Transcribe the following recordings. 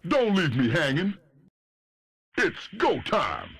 Don't leave me hanging. It's go time.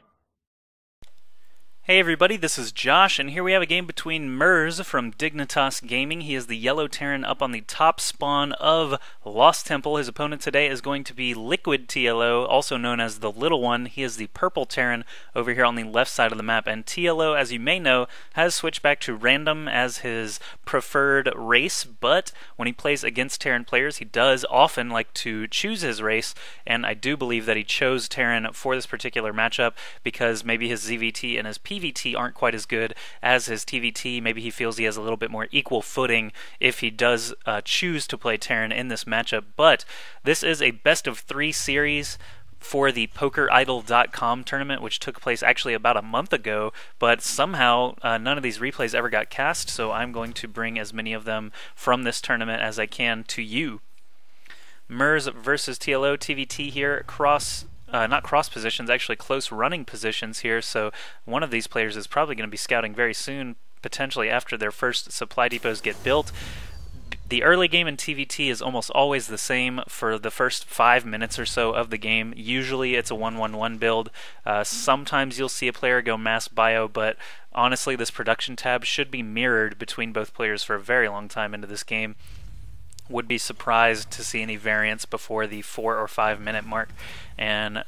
Hey everybody, this is Josh, and here we have a game between Merz from Dignitas Gaming. He is the yellow Terran up on the top spawn of Lost Temple. His opponent today is going to be Liquid TLO, also known as the Little One. He is the purple Terran over here on the left side of the map, and TLO, as you may know, has switched back to random as his preferred race, but when he plays against Terran players, he does often like to choose his race, and I do believe that he chose Terran for this particular matchup because maybe his ZVT and his PVT aren't quite as good as his TVT. Maybe he feels he has a little bit more equal footing if he does choose to play Terran in this matchup. But this is a best of 3 series for the PokerIdol.com tournament, which took place actually about a month ago, but somehow none of these replays ever got cast, so I'm going to bring as many of them from this tournament as I can to you. Merz versus TLO, TVT here, not cross positions, actually close running positions here, so one of these players is probably going to be scouting very soon, potentially after their first supply depots get built. The early game in TVT is almost always the same for the first 5 minutes or so of the game. Usually it's a 1-1-1 build. Sometimes you'll see a player go mass bio, but honestly this production tab should be mirrored between both players for a very long time into this game. Would be surprised to see any variance before the 4 or 5 minute mark, and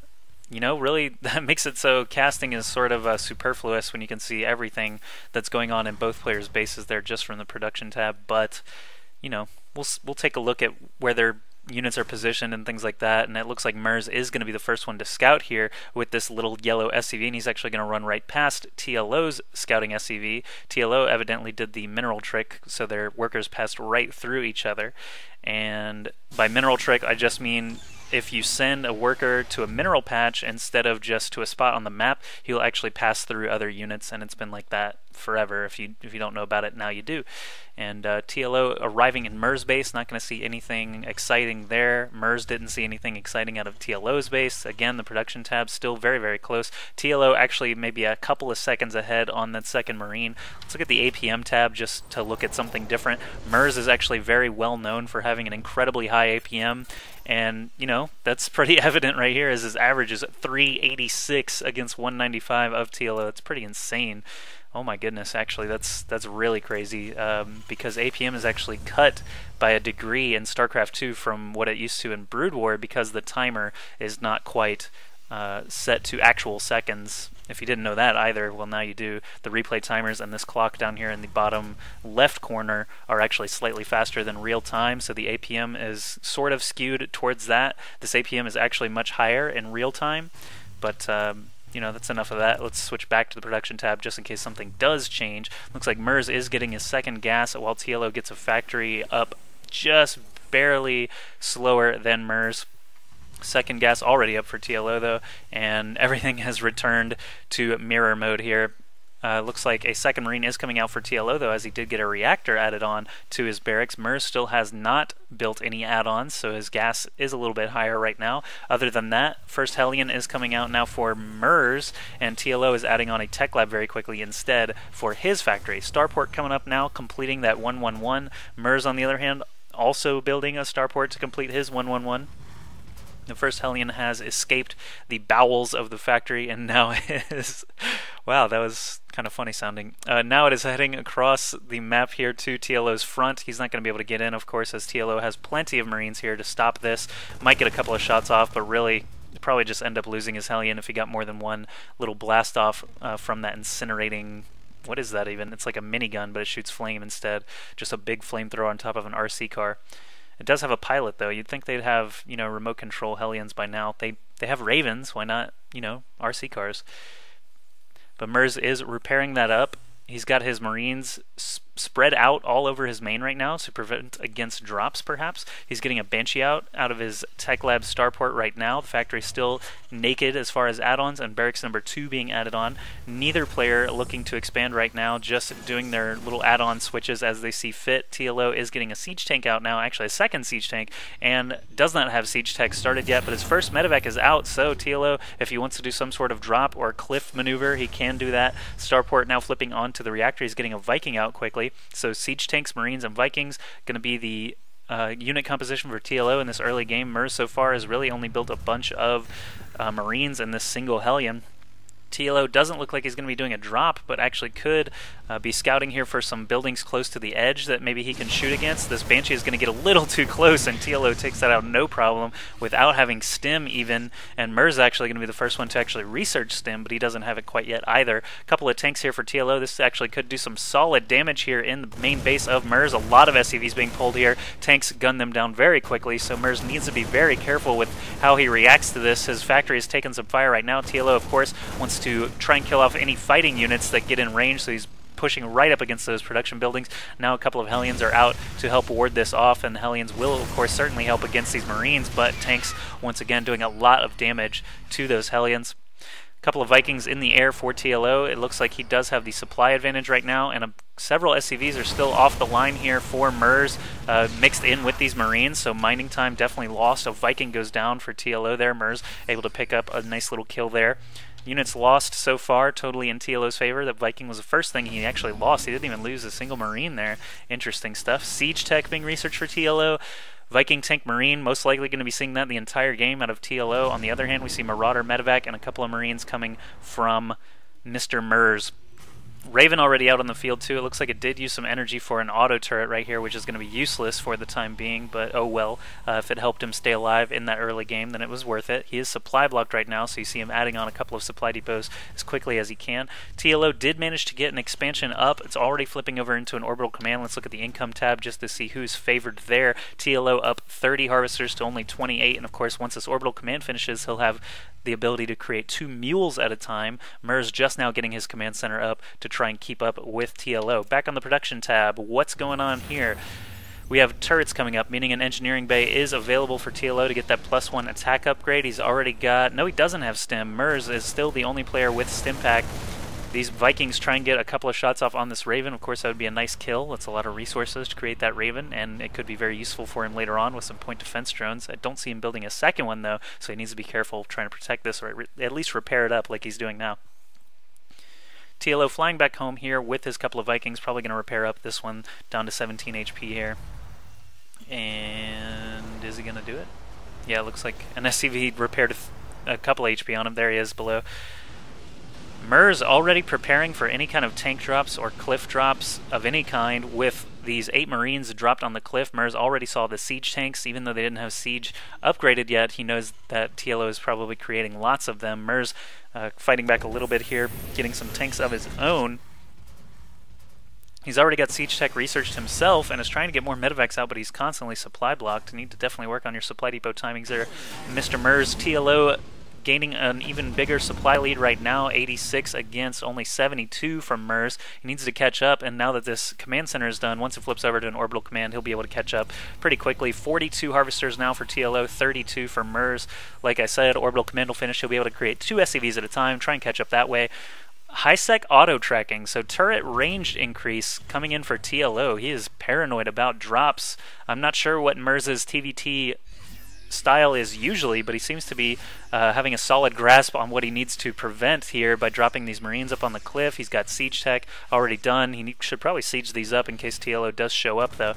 you know, really that makes it so casting is sort of superfluous when you can see everything that's going on in both players' bases there just from the production tab. But you know, we'll take a look at where their units are positioned and things like that, and it looks like Merz is going to be the first one to scout here with this little yellow SCV, and he's actually going to run right past TLO's scouting SCV. TLO evidently did the mineral trick, so their workers passed right through each other, and by mineral trick I just mean if you send a worker to a mineral patch instead of just to a spot on the map, he'll actually pass through other units, and it's been like that forever. If you don't know about it, now you do. And TLO arriving in Merz base, not going to see anything exciting there. Merz didn't see anything exciting out of TLO's base. Again, the production tab still very, very close. TLO actually maybe a couple of seconds ahead on that second Marine. Let's look at the APM tab just to look at something different. Merz is actually very well known for having an incredibly high APM, and you know, that's pretty evident right here as his average is 386 against 195 of TLO. It's pretty insane. Oh my goodness, actually that's really crazy, because APM is actually cut by a degree in Starcraft 2 from what it used to in Brood War, because the timer is not quite set to actual seconds. If you didn't know that either, well now you do. The replay timers and this clock down here in the bottom left corner are actually slightly faster than real time, so the APM is sort of skewed towards that. This APM is actually much higher in real time, but you know, that's enough of that. Let's switch back to the production tab just in case something does change. Looks like Merz is getting his second gas while TLO gets a factory up just barely slower than Merz. Second gas already up for TLO though, and everything has returned to mirror mode here. Looks like a second Marine is coming out for TLO though, as he did get a reactor added on to his barracks. Merz still has not built any add-ons, so his gas is a little bit higher right now. Other than that, first Hellion is coming out now for Merz, and TLO is adding on a tech lab very quickly instead for his factory. Starport coming up now, completing that 1-1-1. Merz, on the other hand, also building a starport to complete his 1-1-1. The first Hellion has escaped the bowels of the factory and now is... wow, that was kind of funny sounding. Now it is heading across the map here to TLO's front. He's not going to be able to get in, of course, as TLO has plenty of Marines here to stop this. Might get a couple of shots off, but really probably just end up losing his Hellion if he got more than one little blast off from that incinerating... what is that even? It's like a minigun, but it shoots flame instead. Just a big flamethrower on top of an RC car. It does have a pilot though. You'd think they'd have, you know, remote control Hellions by now. They have Ravens, why not, you know, RC cars? But Merz is repairing that up. He's got his Marines spread out all over his main right now to prevent against drops, perhaps. He's getting a Banshee out of his Tech Lab starport right now. The factory's still naked as far as add-ons, and Barracks number 2 being added on. Neither player looking to expand right now, just doing their little add-on switches as they see fit. TLO is getting a Siege Tank out now, actually a second Siege Tank, and does not have Siege Tech started yet, but his first medevac is out, so TLO, if he wants to do some sort of drop or cliff maneuver, he can do that. Starport now flipping onto the reactor. He's getting a Viking out quickly. So Siege Tanks, Marines, and Vikings going to be the unit composition for TLO in this early game. Merz so far has really only built a bunch of Marines and this single Hellion. TLO doesn't look like he's going to be doing a drop, but actually could be scouting here for some buildings close to the edge that maybe he can shoot against. This Banshee is going to get a little too close, and TLO takes that out no problem without having stim even, and Merz is actually going to be the first one to actually research stim, but he doesn't have it quite yet either. A couple of tanks here for TLO. This actually could do some solid damage here in the main base of Merz. A lot of SCVs being pulled here. Tanks gun them down very quickly, so Merz needs to be very careful with how he reacts to this. His factory is taking some fire right now. TLO, of course, wants to try and kill off any fighting units that get in range, so he's pushing right up against those production buildings. Now a couple of Hellions are out to help ward this off, and the Hellions will, of course, certainly help against these Marines, but tanks, once again, doing a lot of damage to those Hellions. A couple of Vikings in the air for TLO. It looks like he does have the supply advantage right now, and several SCVs are still off the line here for Merz, mixed in with these Marines, so mining time definitely lost. A Viking goes down for TLO there. Merz able to pick up a nice little kill there. Units lost so far, totally in TLO's favor. The Viking was the first thing he actually lost. He didn't even lose a single Marine there. Interesting stuff. Siege tech being researched for TLO. Viking tank Marine, most likely going to be seeing that the entire game out of TLO. On the other hand, we see Marauder, Medevac, and a couple of Marines coming from Mr. Merz. Raven already out on the field too. It looks like it did use some energy for an auto turret right here, which is going to be useless for the time being, but oh well. If it helped him stay alive in that early game, then it was worth it. He is supply blocked right now, so you see him adding on a couple of supply depots as quickly as he can. TLO did manage to get an expansion up. It's already flipping over into an orbital command. Let's look at the income tab just to see who's favored there. TLO up 30 harvesters to only 28, and of course once this orbital command finishes, he'll have the ability to create 2 mules at a time. Merz just now getting his command center up to try and keep up with TLO. Back on the production tab, what's going on here? We have turrets coming up, meaning an engineering bay is available for TLO to get that +1 attack upgrade. He's already got... No, he doesn't have stim. Merz is still the only player with stim pack. These Vikings try and get a couple of shots off on this Raven. Of course, that would be a nice kill. That's a lot of resources to create that Raven, and it could be very useful for him later on with some point defense drones. I don't see him building a second one, though, so he needs to be careful trying to protect this, or at least repair it up like he's doing now. TLO flying back home here with his couple of Vikings, probably going to repair up this one down to 17 HP here. And is he going to do it? Yeah, it looks like an SCV repaired a couple HP on him. There he is below. Merz already preparing for any kind of tank drops or cliff drops of any kind with these 8 Marines dropped on the cliff. Merz already saw the siege tanks. Even though they didn't have siege upgraded yet, he knows that TLO is probably creating lots of them. Merz fighting back a little bit here, getting some tanks of his own. He's already got siege tech researched himself and is trying to get more medevacs out, but he's constantly supply blocked. You need to definitely work on your supply depot timings there, Mr. Merz. TLO gaining an even bigger supply lead right now, 86 against only 72 from Merz. He needs to catch up, and now that this command center is done, once it flips over to an orbital command, he'll be able to catch up pretty quickly. 42 harvesters now for TLO, 32 for Merz. Like I said, orbital command will finish. He'll be able to create 2 SCVs at a time, try and catch up that way. High-sec auto-tracking, so turret range increase coming in for TLO. He is paranoid about drops. I'm not sure what Merz's TVT style is usually, but he seems to be having a solid grasp on what he needs to prevent here by dropping these Marines up on the cliff. He's got siege tech already done. He should probably siege these up in case TLO does show up, though.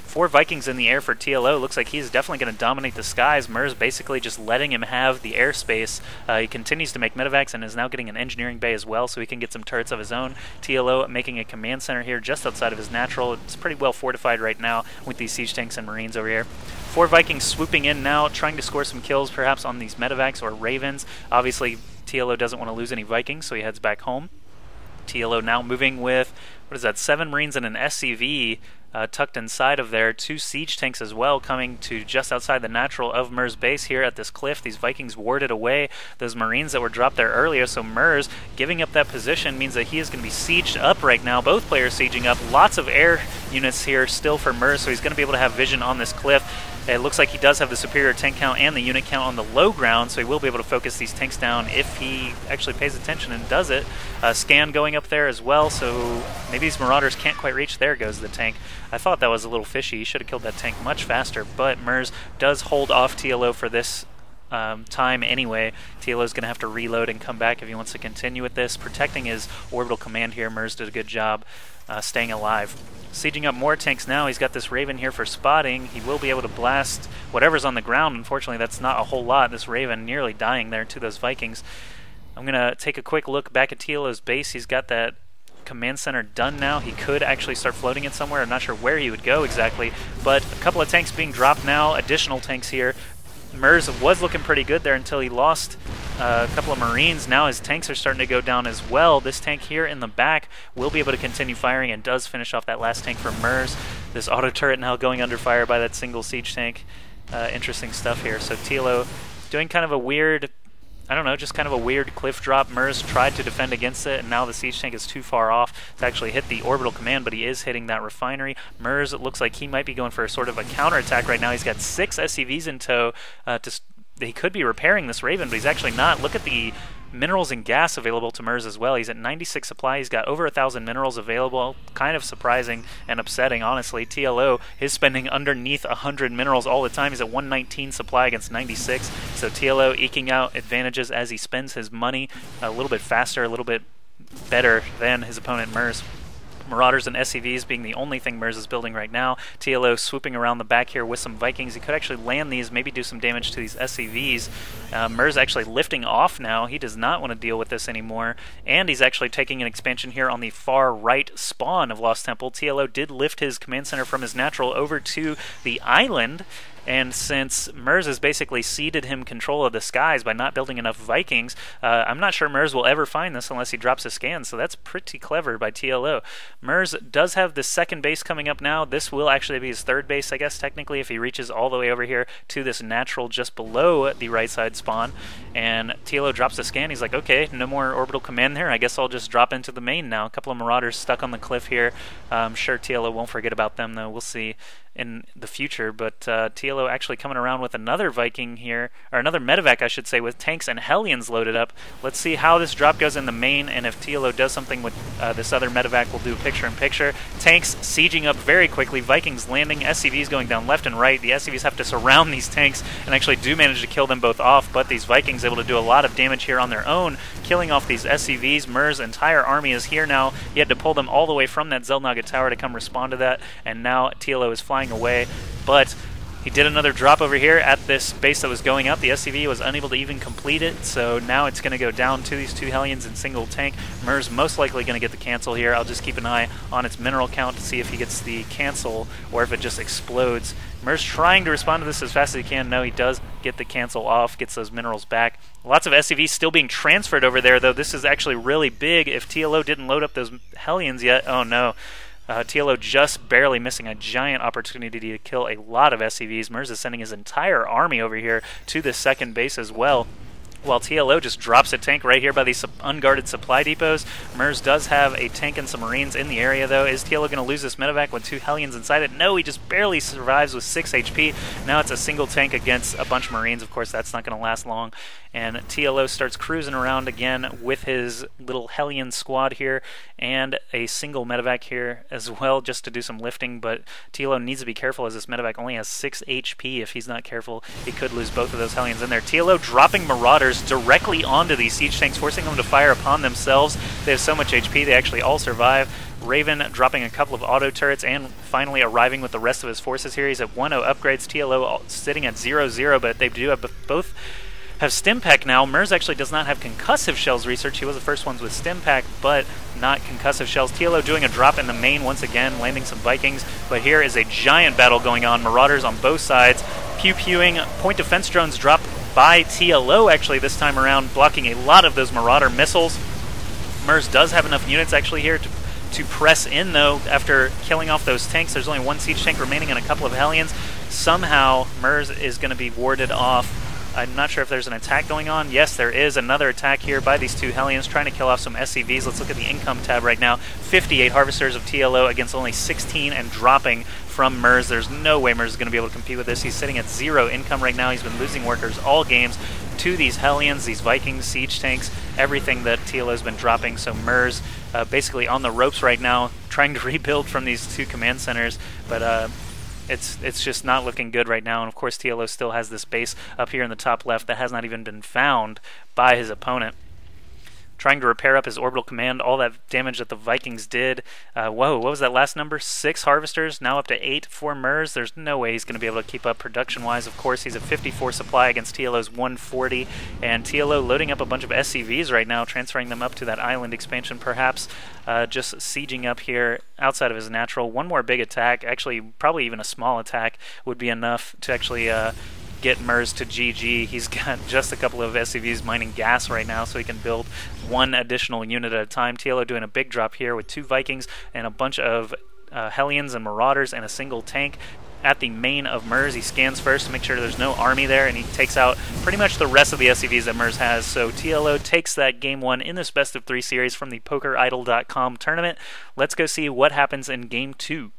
4 Vikings in the air for TLO. Looks like he's definitely going to dominate the skies. Merz basically just letting him have the airspace. He continues to make medevacs and is now getting an engineering bay as well, so he can get some turrets of his own. TLO making a command center here just outside of his natural. It's pretty well fortified right now with these siege tanks and Marines over here. 4 Vikings swooping in now, trying to score some kills perhaps on these medevacs or Ravens. Obviously, TLO doesn't want to lose any Vikings, so he heads back home. TLO now moving with, what is that, 7 Marines and an SCV tucked inside of there. 2 siege tanks as well coming to just outside the natural of Merz base here at this cliff. These Vikings warded away those Marines that were dropped there earlier, so Merz giving up that position means that he is going to be sieged up right now. Both players sieging up. Lots of air units here still for Merz, so he's going to be able to have vision on this cliff. It looks like he does have the superior tank count and the unit count on the low ground, so he will be able to focus these tanks down if he actually pays attention and does it. Scan going up there as well, so maybe these Marauders can't quite reach. There goes the tank. I thought that was a little fishy. He should have killed that tank much faster, but Merz does hold off TLO for this time anyway. TLO is going to have to reload and come back if he wants to continue with this. Protecting his orbital command here, Merz did a good job staying alive. sieging up more tanks now. He's got this Raven here for spotting. He will be able to blast whatever's on the ground. Unfortunately, that's not a whole lot. This Raven nearly dying there to those Vikings. I'm going to take a quick look back at TLO's base. He's got that command center done now. He could actually start floating it somewhere. I'm not sure where he would go exactly, but a couple of tanks being dropped now, additional tanks here. Merz was looking pretty good there until he lost a couple of Marines. Now his tanks are starting to go down as well. This tank here in the back will be able to continue firing and does finish off that last tank for Merz. This auto turret now going under fire by that single siege tank. Interesting stuff here. So TLO doing kind of a weird, I don't know, just kind of a weird cliff drop. Merz tried to defend against it, and now the siege tank is too far off to actually hit the orbital command, but he is hitting that refinery. Merz, it looks like he might be going for a sort of a counterattack right now. He's got 6 SCVs in tow. He could be repairing this Raven, but he's actually not. Look at the minerals and gas available to Merz as well. He's at 96 supply. He's got over 1,000 minerals available. Kind of surprising and upsetting, honestly. TLO is spending underneath 100 minerals all the time. He's at 119 supply against 96. So TLO eking out advantages as he spends his money a little bit faster, a little bit better than his opponent Merz. Marauders and SCVs being the only thing Merz is building right now. TLO swooping around the back here with some Vikings. He could actually land these, maybe do some damage to these SCVs. Merz actually lifting off now. He does not want to deal with this anymore. And he's actually taking an expansion here on the far right spawn of Lost Temple. TLO did lift his command center from his natural over to the island. And since Merz has basically ceded him control of the skies by not building enough Vikings, I'm not sure Merz will ever find this unless he drops a scan, so that's pretty clever by TLO. Merz does have the second base coming up now. This will actually be his third base, I guess, technically, if he reaches all the way over here to this natural just below the right side spawn. And TLO drops a scan. He's like, okay, no more orbital command there. I guess I'll just drop into the main now. A couple of Marauders stuck on the cliff here. I'm sure TLO won't forget about them, though. We'll see in the future, but TLO actually coming around with another Viking here, or another medevac I should say, with tanks and Hellions loaded up. Let's see how this drop goes in the main, and if TLO does something with this other medevac, we'll do picture-in-picture. Tanks sieging up very quickly, Vikings landing, SCVs going down left and right. The SCVs have to surround these tanks and actually do manage to kill them both off, but these Vikings able to do a lot of damage here on their own, killing off these SCVs. Merz's entire army is here now. He had to pull them all the way from that Zelnaga tower to come respond to that, and now TLO is flying away, but he did another drop over here at this base that was going up. The SCV was unable to even complete it, so now it's going to go down to these 2 Hellions in single tank. Merz most likely going to get the cancel here. I'll just keep an eye on its mineral count to see if he gets the cancel or if it just explodes. Merz trying to respond to this as fast as he can. No, he does get the cancel off, gets those minerals back. Lots of SCVs still being transferred over there, though. This is actually really big. If TLO didn't load up those Hellions yet, oh no. TLO just barely missing a giant opportunity to kill a lot of SCVs. Merz is sending his entire army over here to the second base as well, while TLO just drops a tank right here by these unguarded supply depots. Merz does have a tank and some Marines in the area, though. Is TLO going to lose this medevac with 2 Hellions inside it? No, he just barely survives with 6 HP. Now it's a single tank against a bunch of Marines. Of course, that's not going to last long. And TLO starts cruising around again with his little Hellion squad here and a single medevac here as well, just to do some lifting. But TLO needs to be careful as this medevac only has 6 HP. If he's not careful, he could lose both of those Hellions in there. TLO dropping Marauders directly onto these siege tanks, forcing them to fire upon themselves. They have so much HP, they actually all survive. Raven dropping a couple of auto turrets and finally arriving with the rest of his forces here. He's at 1-0 upgrades. TLO sitting at 0-0, but they do have both have Stimpack now. Merz actually does not have concussive shells research. He was the first ones with Stimpack, but not concussive shells. TLO doing a drop in the main once again, landing some Vikings, but here is a giant battle going on. Marauders on both sides, pew-pewing. Point defense drones dropped by TLO actually this time around, blocking a lot of those Marauder missiles. Merz does have enough units actually here to press in, though. After killing off those tanks, there's only 1 siege tank remaining and a couple of Hellions. Somehow Merz is going to be warded off. I'm not sure if there's an attack going on. Yes, there is another attack here by these 2 Hellions trying to kill off some SCVs. Let's look at the income tab right now. 58 Harvesters of TLO against only 16 and dropping from Merz. There's no way Merz is going to be able to compete with this. He's sitting at 0 income right now. He's been losing workers all games to these Hellions, these Vikings, siege tanks, everything that TLO has been dropping. So Merz basically on the ropes right now, trying to rebuild from these 2 command centers, but it's just not looking good right now. And of course TLO still has this base up here in the top left that has not even been found by his opponent. trying to repair up his orbital command, all that damage that the Vikings did. Whoa, what was that last number? 6 harvesters, now up to 8 for Merz. There's no way he's going to be able to keep up production-wise. Of course, he's at 54 supply against TLO's 140, and TLO loading up a bunch of SCVs right now, transferring them up to that island expansion perhaps, just sieging up here outside of his natural. One more big attack, actually probably even a small attack, would be enough to actually get Merz to GG. He's got just a couple of SCVs mining gas right now, so he can build 1 additional unit at a time. TLO doing a big drop here with 2 Vikings and a bunch of Hellions and Marauders and a single tank. At the main of Merz, he scans first to make sure there's no army there, and he takes out pretty much the rest of the SCVs that Merz has. So TLO takes that Game 1 in this best of 3 series from the PokerIdol.com tournament. Let's go see what happens in Game 2.